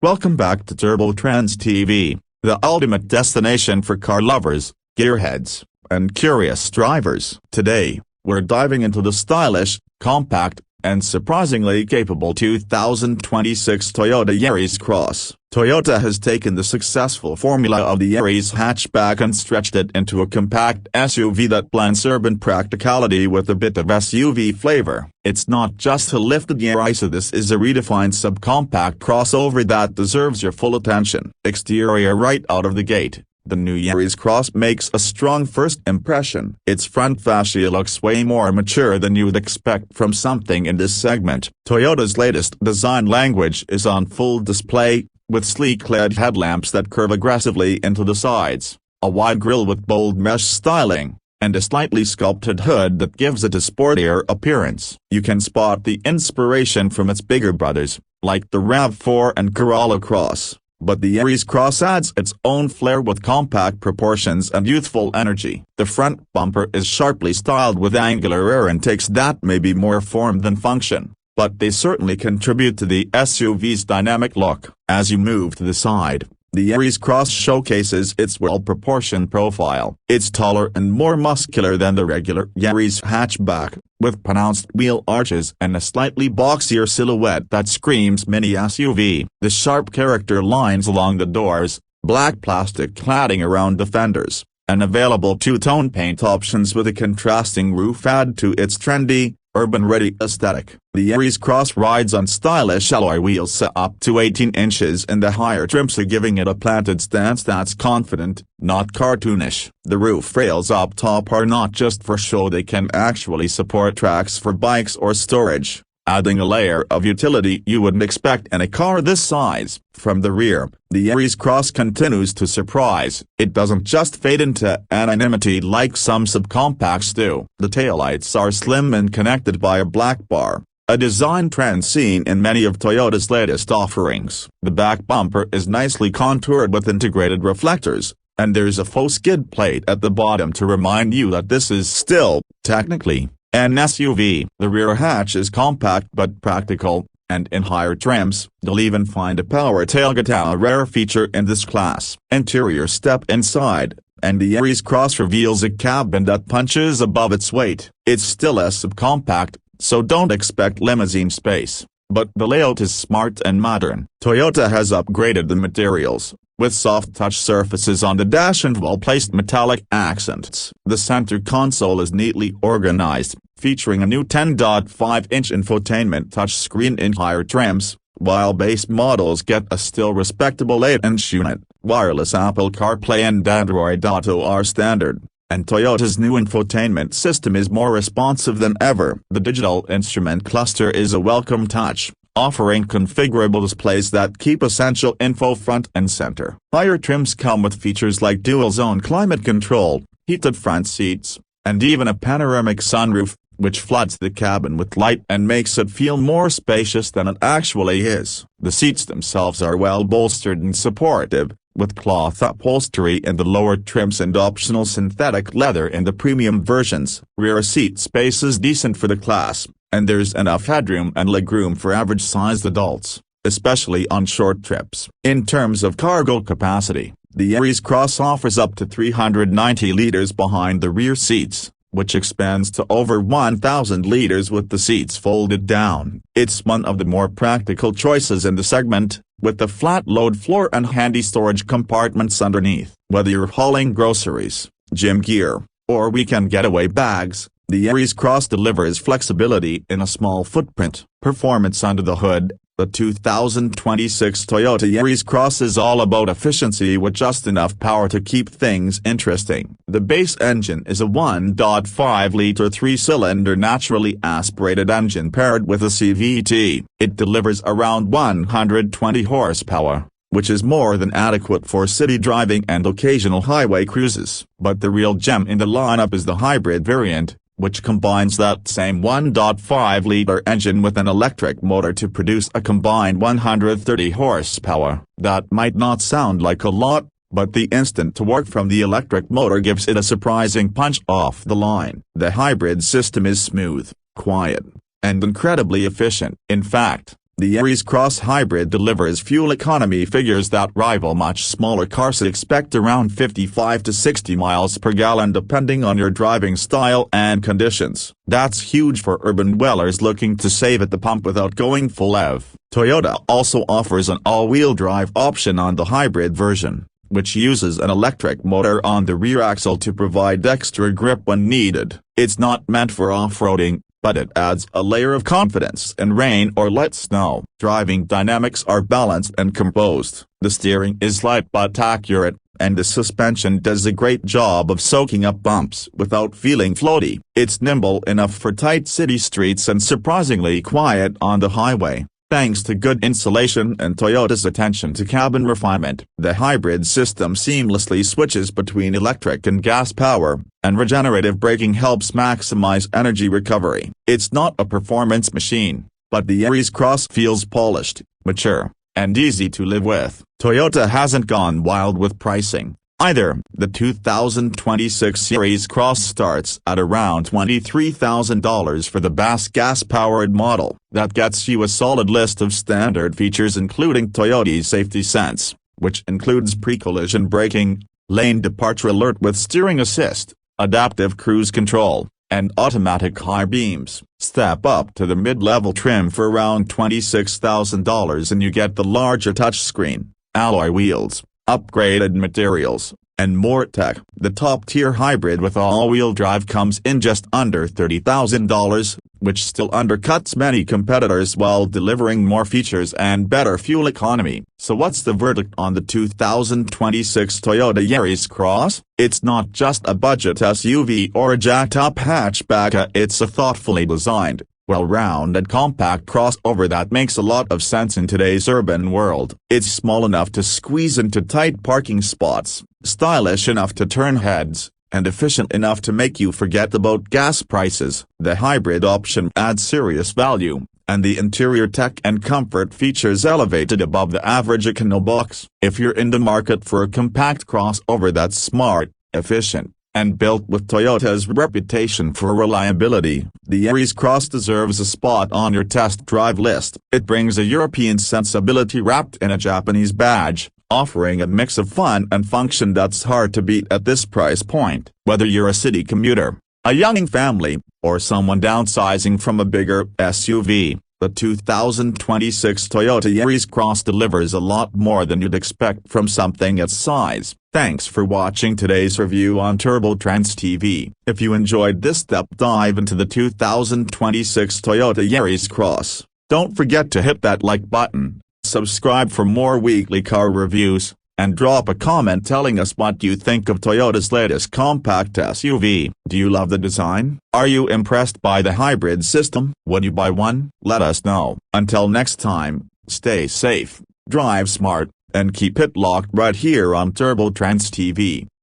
Welcome back to Trendz TV, the ultimate destination for car lovers, gearheads, and curious drivers. Today, we're diving into the stylish, compact, and surprisingly capable 2026 Toyota Yaris Cross. Toyota has taken the successful formula of the Yaris hatchback and stretched it into a compact SUV that blends urban practicality with a bit of SUV flavor. It's not just a lifted Yaris, this is a redefined subcompact crossover that deserves your full attention. Exterior: right out of the gate, the new Yaris Cross makes a strong first impression. Its front fascia looks way more mature than you'd expect from something in this segment. Toyota's latest design language is on full display, with sleek LED headlamps that curve aggressively into the sides, a wide grille with bold mesh styling, and a slightly sculpted hood that gives it a sportier appearance. You can spot the inspiration from its bigger brothers, like the RAV4 and Corolla Cross. But the Yaris Cross adds its own flair with compact proportions and youthful energy. The front bumper is sharply styled with angular rear intakes that may be more form than function, but they certainly contribute to the SUV's dynamic look. As you move to the side, the Yaris Cross showcases its well-proportioned profile. It's taller and more muscular than the regular Yaris hatchback, with pronounced wheel arches and a slightly boxier silhouette that screams mini SUV. The sharp character lines along the doors, black plastic cladding around the fenders, and available two-tone paint options with a contrasting roof add to its trendy, urban-ready aesthetic. The Yaris Cross rides on stylish alloy wheels up to 18 inches in the higher trims, giving it a planted stance that's confident, not cartoonish. The roof rails up top are not just for show, they can actually support tracks for bikes or storage, adding a layer of utility you wouldn't expect in a car this size. From the rear, the Yaris Cross continues to surprise. It doesn't just fade into anonymity like some subcompacts do. The taillights are slim and connected by a black bar, a design trend seen in many of Toyota's latest offerings. The back bumper is nicely contoured with integrated reflectors, and there's a faux skid plate at the bottom to remind you that this is still, technically, an SUV. The rear hatch is compact but practical, and in higher trims, you'll even find a power tailgate, a rare feature in this class. Interior: step inside, and the Yaris Cross reveals a cabin that punches above its weight. It's still a subcompact, so don't expect limousine space, but the layout is smart and modern. Toyota has upgraded the materials, with soft touch surfaces on the dash and well-placed metallic accents. The center console is neatly organized, featuring a new 10.5-inch infotainment touchscreen in higher trims, while base models get a still respectable 8-inch unit. Wireless Apple CarPlay and Android Auto are standard, and Toyota's new infotainment system is more responsive than ever. The digital instrument cluster is a welcome touch, offering configurable displays that keep essential info front and center. Higher trims come with features like dual-zone climate control, heated front seats, and even a panoramic sunroof, which floods the cabin with light and makes it feel more spacious than it actually is. The seats themselves are well bolstered and supportive, with cloth upholstery in the lower trims and optional synthetic leather in the premium versions. Rear seat space is decent for the class, and there's enough headroom and legroom for average-sized adults, especially on short trips. In terms of cargo capacity, the Yaris Cross offers up to 390 liters behind the rear seats, which expands to over 1,000 liters with the seats folded down. It's one of the more practical choices in the segment, with the flat-load floor and handy storage compartments underneath. Whether you're hauling groceries, gym gear, or weekend getaway bags, the Yaris Cross delivers flexibility in a small footprint. Performance under the hood: the 2026 Toyota Yaris Cross is all about efficiency with just enough power to keep things interesting. The base engine is a 1.5-liter 3-cylinder naturally aspirated engine paired with a CVT. It delivers around 120 horsepower, which is more than adequate for city driving and occasional highway cruises. But the real gem in the lineup is the hybrid variant, which combines that same 1.5-liter engine with an electric motor to produce a combined 130 horsepower. That might not sound like a lot, but the instant torque from the electric motor gives it a surprising punch off the line. The hybrid system is smooth, quiet, and incredibly efficient. In fact, The Yaris Cross Hybrid delivers fuel economy figures that rival much smaller cars. Expect around 55 to 60 miles per gallon depending on your driving style and conditions. That's huge for urban dwellers looking to save at the pump without going full EV. Toyota also offers an all-wheel drive option on the hybrid version, which uses an electric motor on the rear axle to provide extra grip when needed. It's not meant for off-roading, but it adds a layer of confidence in rain or light snow. Driving dynamics are balanced and composed. The steering is light but accurate, and the suspension does a great job of soaking up bumps without feeling floaty. It's nimble enough for tight city streets and surprisingly quiet on the highway. Thanks to good insulation and Toyota's attention to cabin refinement, the hybrid system seamlessly switches between electric and gas power, and regenerative braking helps maximize energy recovery. It's not a performance machine, but the Yaris Cross feels polished, mature, and easy to live with. Toyota hasn't gone wild with pricing either. The 2026 Yaris Cross starts at around $23,000 for the base gas-powered model. That gets you a solid list of standard features including Toyota's Safety Sense, which includes pre-collision braking, lane departure alert with steering assist, adaptive cruise control, and automatic high beams. Step up to the mid-level trim for around $26,000 and you get the larger touchscreen, alloy wheels, upgraded materials, and more tech. The top-tier hybrid with all-wheel drive comes in just under $30,000, which still undercuts many competitors while delivering more features and better fuel economy. So what's the verdict on the 2026 Toyota Yaris Cross? It's not just a budget SUV or a jacked-up hatchback, it's a thoughtfully designed, well-rounded compact crossover that makes a lot of sense in today's urban world. It's small enough to squeeze into tight parking spots, stylish enough to turn heads, and efficient enough to make you forget about gas prices. The hybrid option adds serious value, and the interior tech and comfort features elevated above the average econobox. If you're in the market for a compact crossover that's smart, efficient, and built with Toyota's reputation for reliability, the Yaris Cross deserves a spot on your test drive list. It brings a European sensibility wrapped in a Japanese badge, offering a mix of fun and function that's hard to beat at this price point. Whether you're a city commuter, a young family, or someone downsizing from a bigger SUV, the 2026 Toyota Yaris Cross delivers a lot more than you'd expect from something its size. Thanks for watching today's review on Trendz TV. If you enjoyed this deep dive into the 2026 Toyota Yaris Cross, don't forget to hit that like button, subscribe for more weekly car reviews, and drop a comment telling us what you think of Toyota's latest compact SUV. Do you love the design? Are you impressed by the hybrid system? Would you buy one? Let us know. Until next time, stay safe, drive smart, and keep it locked right here on Trendz TV.